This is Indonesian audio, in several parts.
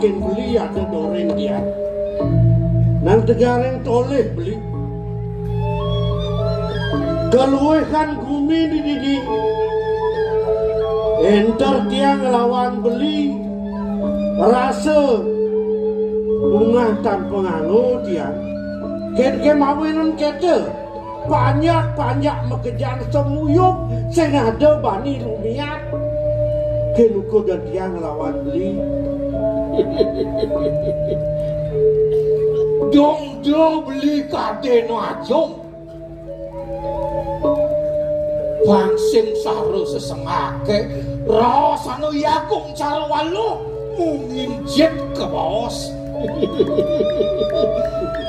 ken beli ada doreng dia nang tegareng toleh beli keluehan gumi di didi enter tiang lawan beli rasa bunga tanpa nganu tiang ken mawinan kete banyak mengejar semuyuk sing ada bani lumiat ken uko dan tiang lawan beli dong do beli kade no ajong bangsing saru sesengake rasano yakung cara walu munginjet ke bos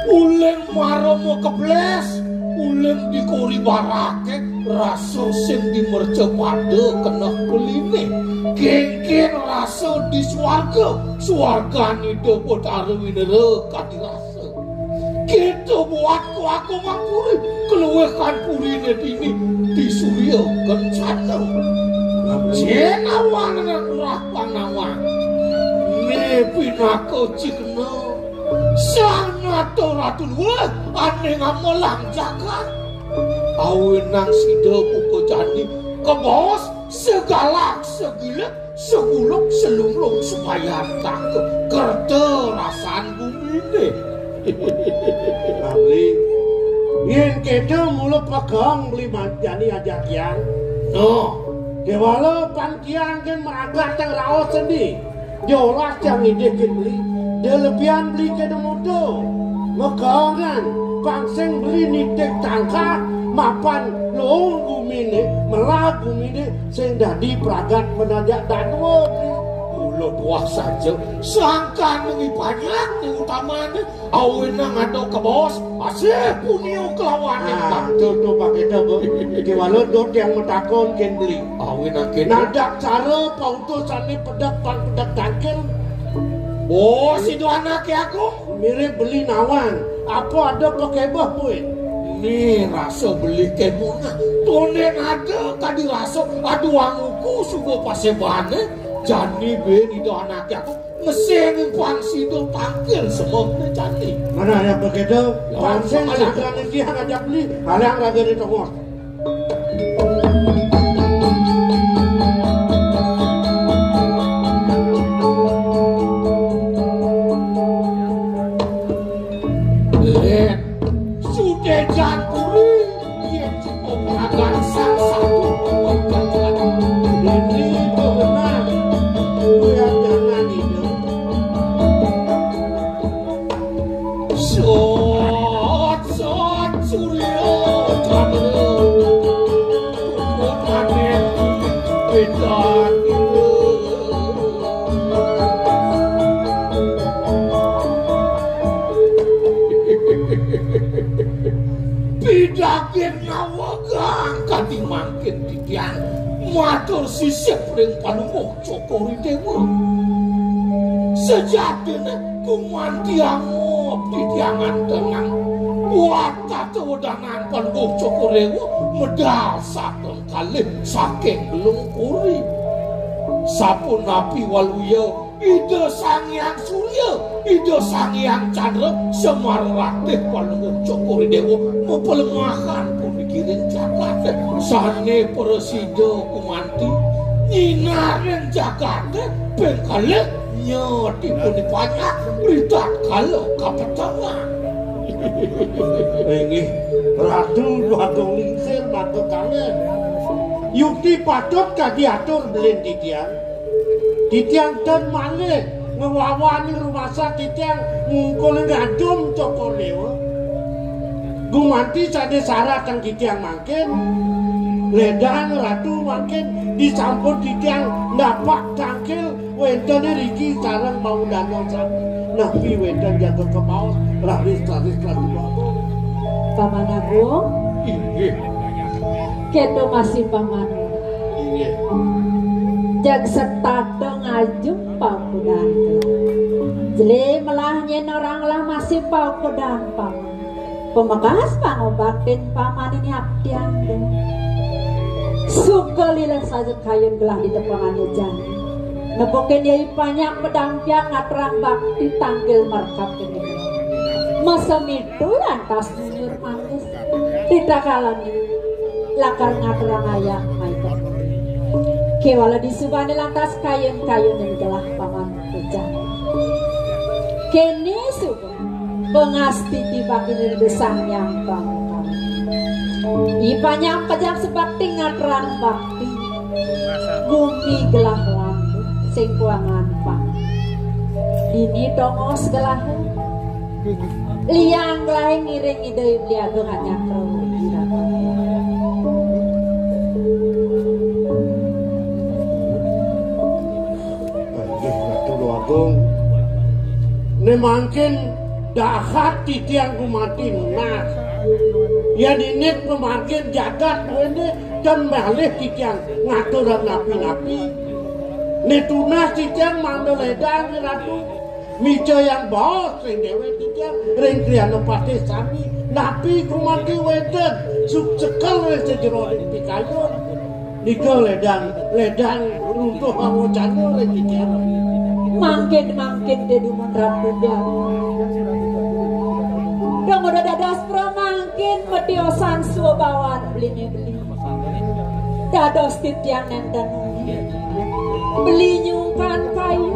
uleng maromo kebles uleng dikuri barake raso sing dimerce pade kena beline gengkin raso di swarga ni debot arwinere kati raso gitu buatku aku mangkuri keluwekan purine dini di surya kencana jenawan rah panawang nepinako cikna sana to ratu luweh ane ngamelang jagat awinang sida buko jani kebos segala segilek seguluk selunglung supaya tak kerte rasan bumine Abli yen kete mula pegang beli manjani ajak yang no kewala pantiang kan meragat yang raos sendi jolas yang ide beli dia lebihan beli kede modo megangan pangseng beli nitek tangka mapan loong gumine melah gumine sing dadi pragat menajak danwa ulo buah saja sangkan mengi banyak ni utamanya awinang ado ke bos asih punio kelawan tu pakai tabu kewala dot yang metakon ken beli awinang ken nadak cara pautusan ni pedak tangkil bos itu anak aku mirip beli nawan apa ada pakai bah boy ni rasa beli kemuna tonen ada kadi rasa aduh anguku sugo pasebane jani be di anak aku mesin pangsi do tangkil semuanya jani mana yang begitu pangsi jangan dia ngajak beli halang raga di tengok matur sisip ring panungok cokori dewa sejatine kumanti angop di tiangan tenang wata tewedanan panungok cokori dewa medal sakeng kalih saking belungkuri sapun napi waluya ide sangyang surya ide sangyang candra semaratih panungok cokori dewa mempelemahkan pemikiran jagat sane presida kumanti nyinaren jagat bengkale nyoti pun banyak berita kalau kapetangan ini ratu bagong lingsir batu kalian yukti patut kadiatur belin titiang dan malih ngewawani rumah sakit yang ngungkul ngadum cokolewa gumanti sade syarat yang titiang makin ledang ratu makin disampun titiang dapat tangkil wentane riki sarang mau danau sapi nabi wentan jatuh ke paus laris lagi bawa Paman Agung inggih kendo masih paman inggih jag setato ngajung pamudan jeli melah nyen orang lah masih pamudan paman pemakas pangobatin paman ini abdi anda suka lilang saja kayun gelah di tepangannya jani Nepokin dia banyak pedampiang ngatrang bakti tanggil markap ini. Masa itu lantas jujur manis. Tidak kalani lakar ngatrang ayah maikot. Kewala disubani lantas kayun-kayun yang telah paman pecah. Kini suku pengasti dibagi besang yang bangkang. Ipanya pejak sebakti ngatrang bakti. Bumi gelah lampu sing kuangan pak. Ini tongos gelah. Liang lain ngiring ide liang dengan nyakro dirapat. Ratu Agung, ne mungkin dahat titiang kumati nas. Ya dinik memakin jagat ini dan malih titiang ngatur napi-napi. Ne tunas titiang mandoledang ratu. Mica yang bos sing dewe titiang ring kriana pati sami. Napi kumati weden suk cekal wes jero pikayun. Nika ledang runtuh ngawocannya oleh titiang. Mangkin dia dumon ratu dia. Dong udah dadas pro mangkin metiosan suabawan beli. Dados titiang nenden. Beli nyungkan kayu.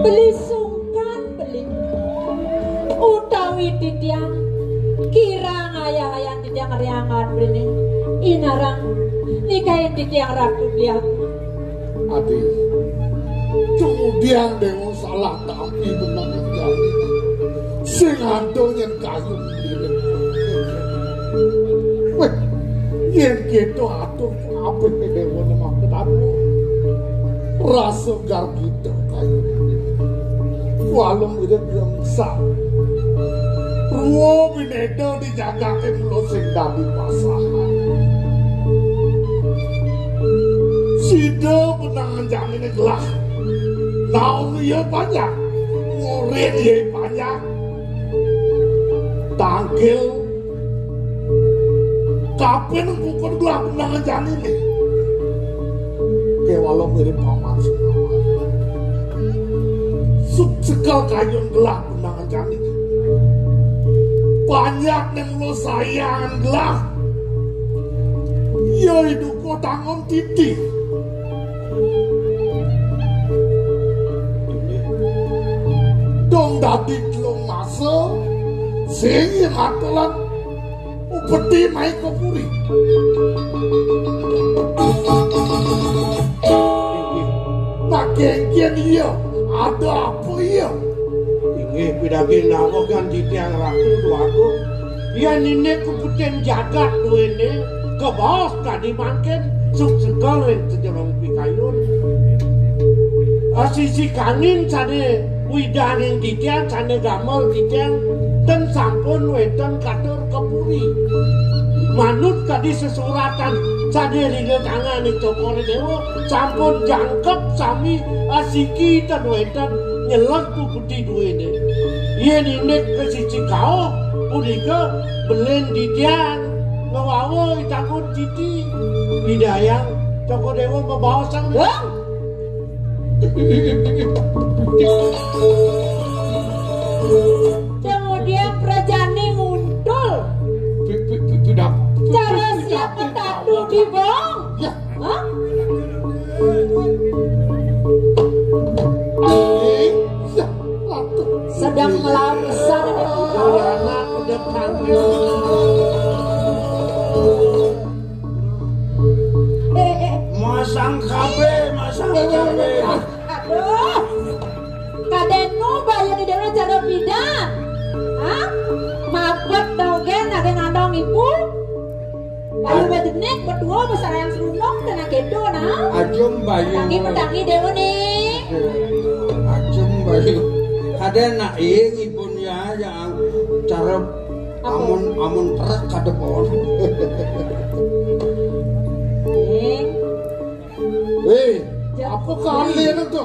Beli sungkan beli. Utawi titiang kirang ayah-ayah titiang riangan beli. Inarang nikahin titiang ratu dia. Adi, kemudian dewa salah tapi benang jadi sing andonya kayu pilih. Weh, yang gitu atur apa dewa nama ketemu rasa gar gitu kayu. Walum itu belum sah. Ruo binedo dijaga ke mulut sing dari pasangan. Sido benangan jamin gelah. Naon dia banyak, murid dia banyak. Tangkil kapan bukan gelah benangan jamin ini. Kewalau mirip paman semua. Sekal kayun gelah benangan jamin. Banyak yang lo sayang gelah. Ya hidup kau tangan titik. Dong dadi telung masa sing atulan upeti mai kepuri. Tak genggen iya, ada apa iya? Inggih pidagin nama kan titiang ratu tuaku. Ya nini kuputen jagat duene ke bawah tadi mangkin suk sekal yang sejelong pikayun. Sisi kanin sade widangin titiang sade gamal titiang dan sampun wedan katur kepuri. Manut kadi sesuratan sade ringan tangan itu kore dewa sampun jangkep sami asiki dan wedan nyelak ku putih duene. Iya ninek ke sisi kau udika belen titiang ngawawo itakun titi bidayang coko dewa membawa sang Kemudian Prajani nguntul. Tidak. Cara siapa tadu di bong? Ya. Hah? Ya, ratu. Sedang melawan besar karena kedepan masang kabe. Aduh, kadenu bayar di dalam cara bidang. Hah? Mabot dogen ada ngandong ibu. Ayo badenek berdua besar yang serunong dan agedo nah. Ajum bayu. Pedangi dewa nih. Ajum bayu. Kada nak ibunya yang cara amun terak kada pohon. Hei, apa kalian itu?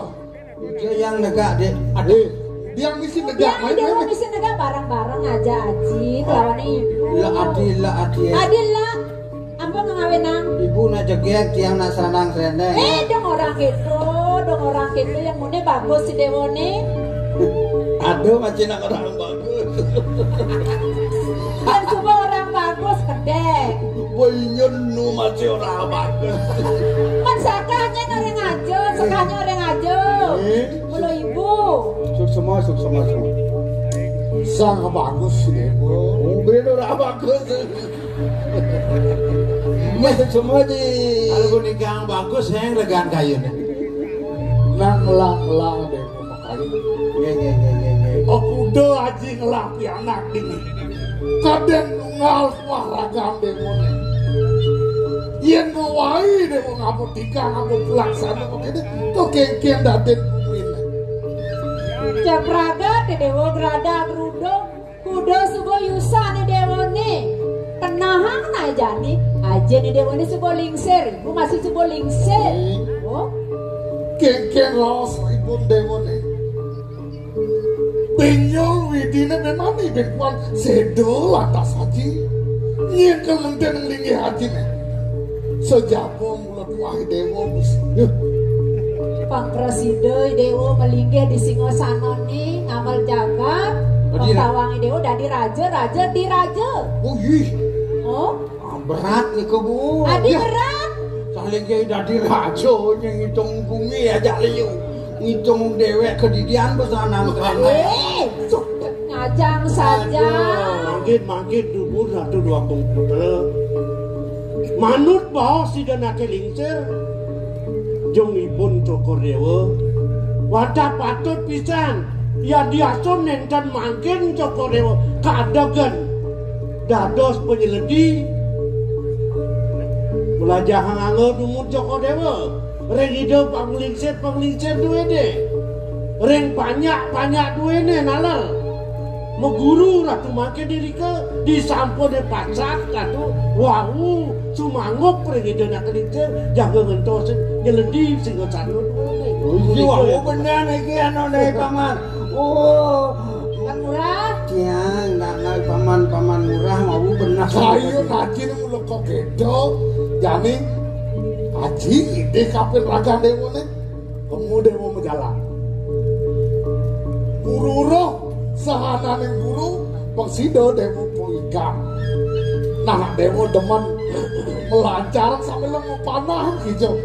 Dia yang negak dek. Hei, dia misi negak Ya, dewa misi negak bareng-bareng aja aji lawan ibu. La adi. Adil lah. Ampun ngawenang. Ibu nak jegek tiang nak sanang sendeng. Dong orang itu dong orang gitu yang mune bagus si Dewone. Aduh macam nak orang bagus. Kan semua orang bagus kedek. Boyun nu macam orang bagus. Kan sakanya orang aja, sakanya orang aja. Mulu ibu. Suk semua. Sang bagus sih Dewo. Mungkin orang bagus. Masuk semua di. Kalau nikah yang bagus yang legaan kayu nih. Nang melang Dewo makali. Ye. Aku udah aja ngelapi anak ini. Kadang ngal wah ragam Dewo nih. Yen ngawai Dewo ngapun tika ngapun pelaksana begini. Tuh kengkeng datin ini. Cek raga di Dewo gerada gerudo. Kudo subo yusa nih Dewo nih. Tenahang na jadi aja nih Dewo nih subo lingser. Ibu masih subo lingser. Oh. Kengkeng laos ibu Dewo nih. Penyol widine memang nih bekuan sedo atas haji. Nyen kelenten lingi haji nih. Sejabung mulut wahi Dewo bis. Pang Presiden Dewo melinggih di Singosano nih ngamal jagat. Pengtawangi Dewo dari raja di raja. Oh iya. Oh. Berat nih Bu. Adi berat. Saling kayak dari raja yang ngitung bumi aja liu. Ngitung dewek kedidian besanang kena. Ngajang saja. Mangkit dubur ratu dua komputer. Manut bahwa si danake lingser. Jong ibun cokor Dewa. Wadah patut pisan. Ya diasun nenten mangkin cokor Dewa. Kaadagan. Dados penyeledi. Belajar hangangga dumur cokor Dewa. Reng hidup panglingser duwe deh. Reng banyak duwe nih nalar. Meguru ratu makin diri ke disampo de pasak katu wau sumangup reng hidup nak kelingser jaga ngentosin nyeledi sehingga sanu duwe. Wah benar iki anu nih paman. Oh. Kan murah. Tiang nak paman murah mau benar. Kayu ngaji nih mulut kok gedo. Jadi haji ide kapir raga Dewo nih. Pemuda mau menjalan. Guru sahana nih guru pengsido Dewo poligam. Nah Dewo demen melancar sambil mau panah hijau.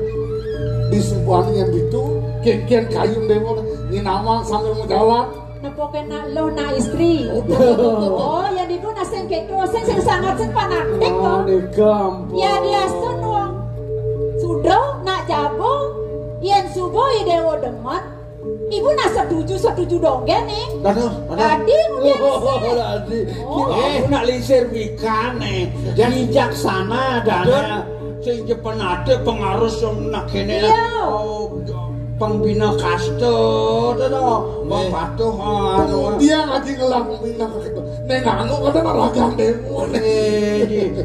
Di sebuah yang itu kengkeng kayu Dewo nginamang sambil menjalan. Nepoken nak lo na istri. Oh yang dibu nasen keko sen sangat sen panaktek kok. Ya dia sun wong. Sudo nak jabong. Yen subo i Dewo demen. Ibu nak setuju donggen nih. Tadi mungkin. Tadi. Aku nak lisir wikan nih. Jadi jaksana dana. Sehingga penade pengaruh nak kene. Pembina kaste, bang patuh dia ngaji ngelang pembina gitu. Nengangu kadang ragang Dewo.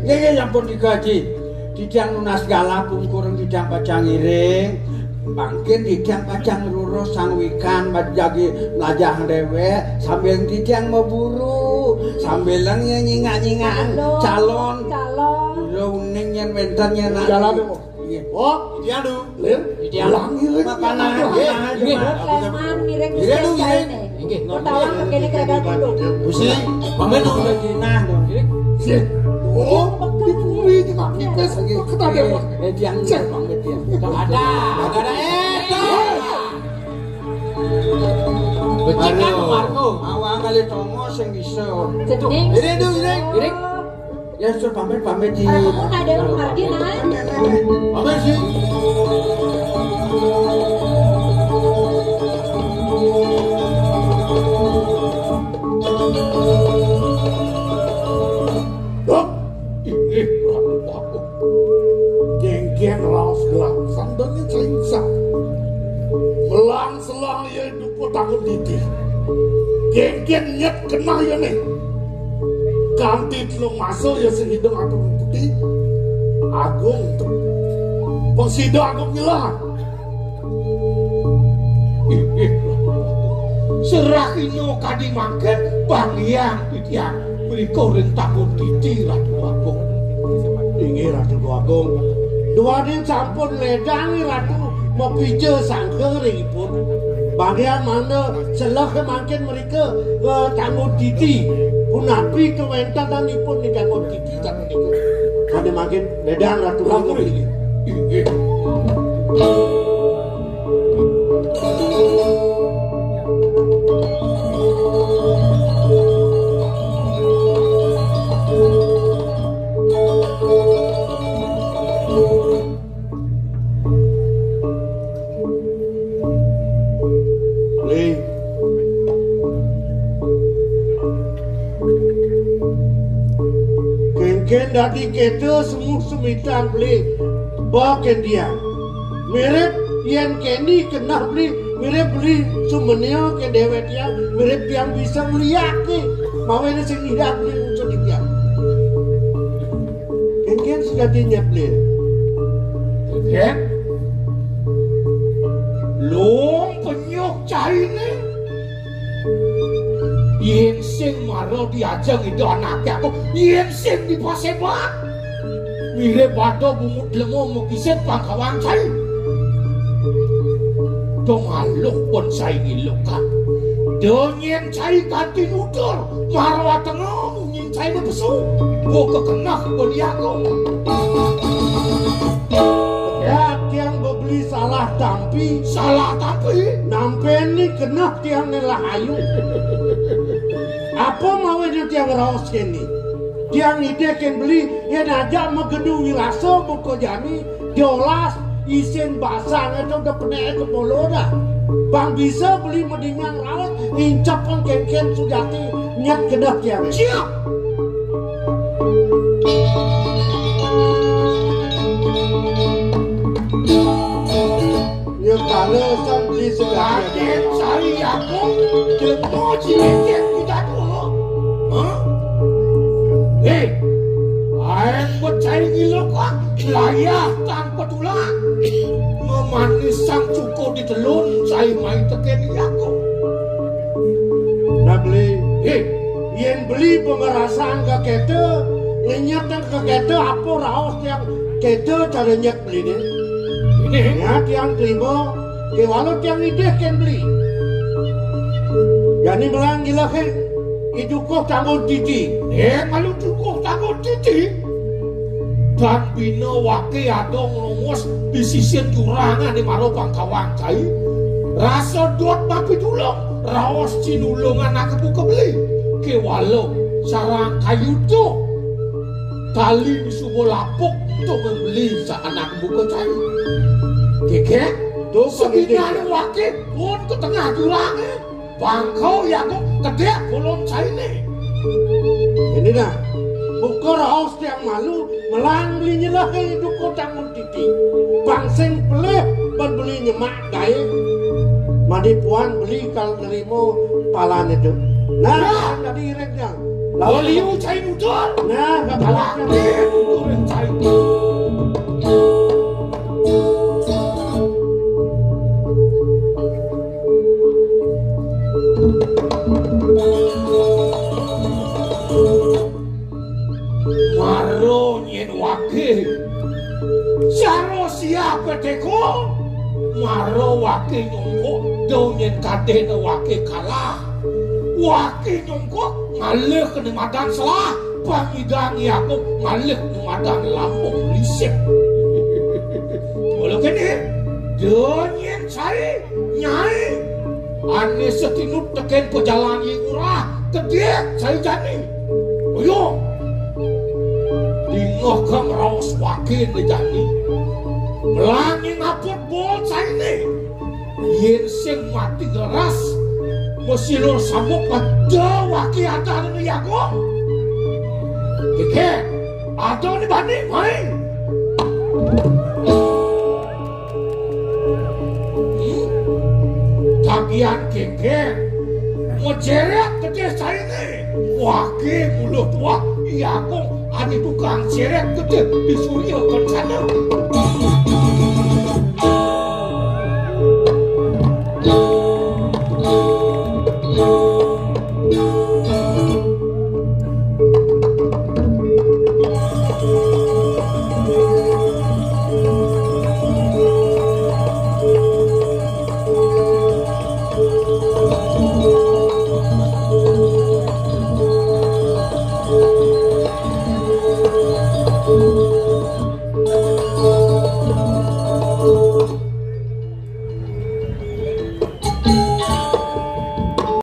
Iya nyampun digaji. Didang lunas gala pungkurang didang pacang iring. Bangkin didang pacang lurus sang wikan jagi najah dewek sambil didang memburu sambil nyingak calon. Uning yang menternya nak jalan Dewo. Oh, dia lu. Lir, Dialangi makanan. Leman mireng sekali. Kau tawang begini kerja dulu. Busi, pamen udah jinah dong. Oh, dipuri maki pes kena Dewo. Diang cek banget dia. Ada. Becikan Marco. Awang kali tongo sing iso. Sedih. Iring. Ya suruh pamit di. Aku nak ada Margina. Pamit sih. Geng raus gelang sandalnya cengsa. Melang selang ya hidup tangan didi. Geng nyet kena ya nih. Ganti telung masuk ya sehidung atau putih agung tuh pengsido agung nyelah serakinyo kadi mangket bangiang pitiang beli koreng takun titi Ratu Agung ini Ratu Agung dua din sampun ledangi Ratu mau pija sangka ringipun. Bagaimana celah kemakin mereka tanggung titi. Punapi kewentatanipun ni tanggung titi tanggung titi. Ada makin ledang ratu lagu ini. Ken dadi kita semua semitan beli baken dia mirip yang keni kena beli mirip beli sumenya ke dewet yang mirip yang bisa melihat ni mau ini sing tidak beli unsur dia ken sudah dinyap beli ken long penyok cai ni yen sing maro diajeng itu anaknya aku yen sing dipasebat mirip bado bumut lemo mukiset pangkawang cai dong aluk pun cai ngilukan dong yen cai ganti nudur marwa tengah yen cai bepesu buka kenah beliaku ya tiang beli salah tampi nampe ni kenah tiang nelah ayu apa mau dia tiang raos kini tiang ide ken beli yang aja megedungi rasa buko jani diolas isin basang itu udah penek ke polo dah bang bisa beli mendingan raos incap pun ken sujati nyat kedah tiang siap ya kalau san beli segala cari aku ketemu cileket tidak tuh aeng bercai gila kok layah tanpa tulang memanis sang cukup di telun cai main teken aku nah beli yang beli pengerasan ke kita ngenyatan ke kita apa raos yang kita cara nyat beli ni ini ya tiang terima ke walau tiang ide kan beli jadi belang gila kan itu kok tanggung titi kalau cukup tanggung titi dan bina wake adong longos di sisir curangan di maro pangkawang cai rasa dot mapi tulung raos cinulungan aku buka beli ke walau sarang kayu tu tali subuh lapuk untuk membeli seanak buka cai keke tu sebenarnya wake pun ke tengah curangan bangkau yang kedek belum cai ni ini dah buka raos yang malu melang belinya lah itu kau tanggung titi bangseng pelih berbeli nyemak gaya mandi puan beli kalau nerimo palan itu nah tadi ireknya lalu liu cai nudur nah kepalanya nudur yang cai maro nyen wake saro siapa teko maro wake nyongko do nyen kade na wake kalah wake nyongko ngalih ke madan salah pangidangi aku ngalih ke madan lambung lisik walau kene do nyen cari nyai ane setinut teken pejalan yang murah kedek saya jani ayo dingoh ke meraus wakil ni jani melangi ngaput bol saya ni yen sing mati geras mesilur sabuk pada wakil ada ni yakong keke ada ni banding main bagian keke ngejeret ke desa ini wakil mulut wak yakong ada tukang seret gede disuruh ke sana